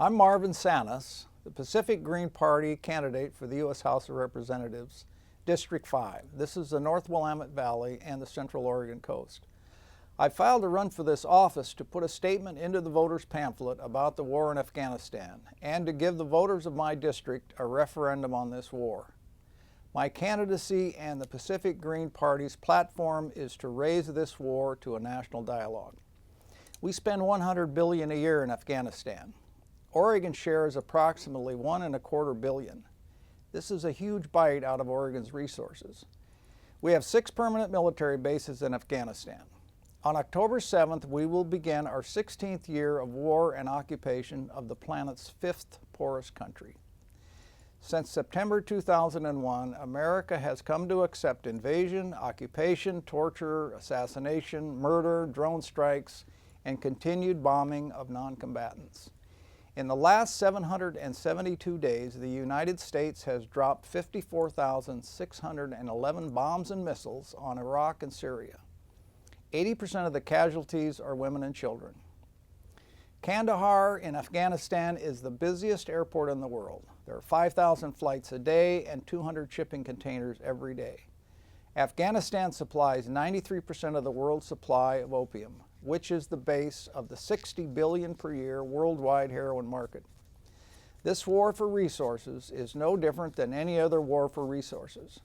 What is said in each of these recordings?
I'm Marvin Sandnes, the Pacific Green Party candidate for the U.S. House of Representatives, District 5. This is the North Willamette Valley and the Central Oregon coast. I filed to run for this office to put a statement into the voters' pamphlet about the war in Afghanistan and to give the voters of my district a referendum on this war. My candidacy and the Pacific Green Party's platform is to raise this war to a national dialogue. We spend $100 billion a year in Afghanistan. Oregon's share is approximately $1.25 billion. This is a huge bite out of Oregon's resources. We have 6 permanent military bases in Afghanistan. On October 7th, we will begin our 16th year of war and occupation of the planet's 5th poorest country. Since September 2001, America has come to accept invasion, occupation, torture, assassination, murder, drone strikes, and continued bombing of non-combatants. In the last 772 days, the United States has dropped 54,611 bombs and missiles on Iraq and Syria. 80% of the casualties are women and children. Kandahar in Afghanistan is the busiest airport in the world. There are 5,000 flights a day and 200 shipping containers every day. Afghanistan supplies 93% of the world's supply of opium, which is the base of the $60 billion per year worldwide heroin market. This war for resources is no different than any other war for resources.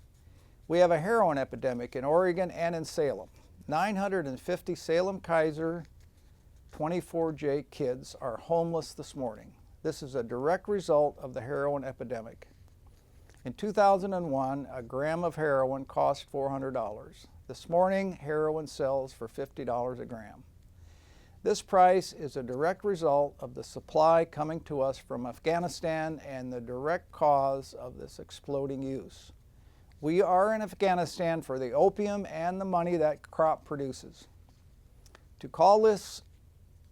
We have a heroin epidemic in Oregon and in Salem. 950 Salem-Kaiser 24J kids are homeless this morning. This is a direct result of the heroin epidemic. In 2001, a gram of heroin cost $400. This morning, heroin sells for $50 a gram. This price is a direct result of the supply coming to us from Afghanistan and the direct cause of this exploding use. We are in Afghanistan for the opium and the money that crop produces. To call this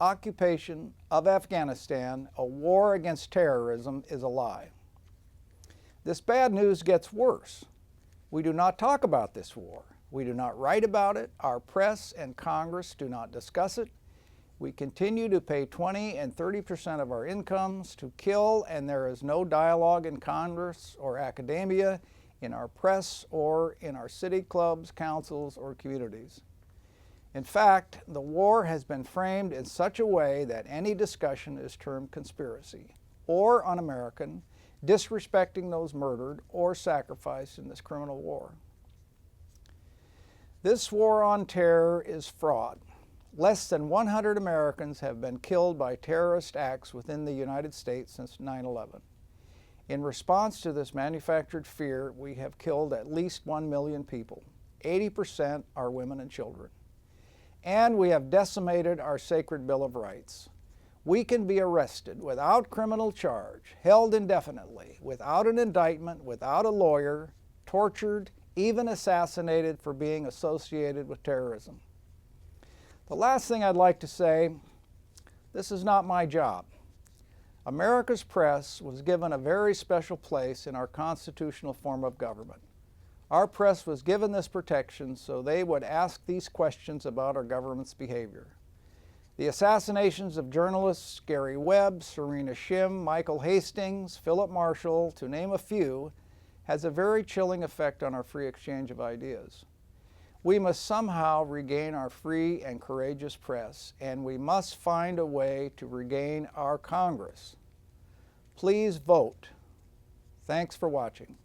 occupation of Afghanistan a war against terrorism is a lie. This bad news gets worse. We do not talk about this war. We do not write about it. Our press and Congress do not discuss it. We continue to pay 20 and 30% of our incomes to kill, and there is no dialogue in Congress or academia, in our press, or in our city clubs, councils, or communities. In fact, the war has been framed in such a way that any discussion is termed conspiracy or un-American, disrespecting those murdered or sacrificed in this criminal war. This war on terror is fraud. Less than 100 Americans have been killed by terrorist acts within the United States since 9/11. In response to this manufactured fear, we have killed at least 1 million people. 80% are women and children. And we have decimated our sacred Bill of Rights. We can be arrested without criminal charge, held indefinitely, without an indictment, without a lawyer, tortured, even assassinated for being associated with terrorism. The last thing I'd like to say, this is not my job. America's press was given a very special place in our constitutional form of government. Our press was given this protection so they would ask these questions about our government's behavior. The assassinations of journalists Gary Webb, Serena Shim, Michael Hastings, Philip Marshall, to name a few, has a very chilling effect on our free exchange of ideas. We must somehow regain our free and courageous press, and we must find a way to regain our Congress. Please vote. Thanks for watching.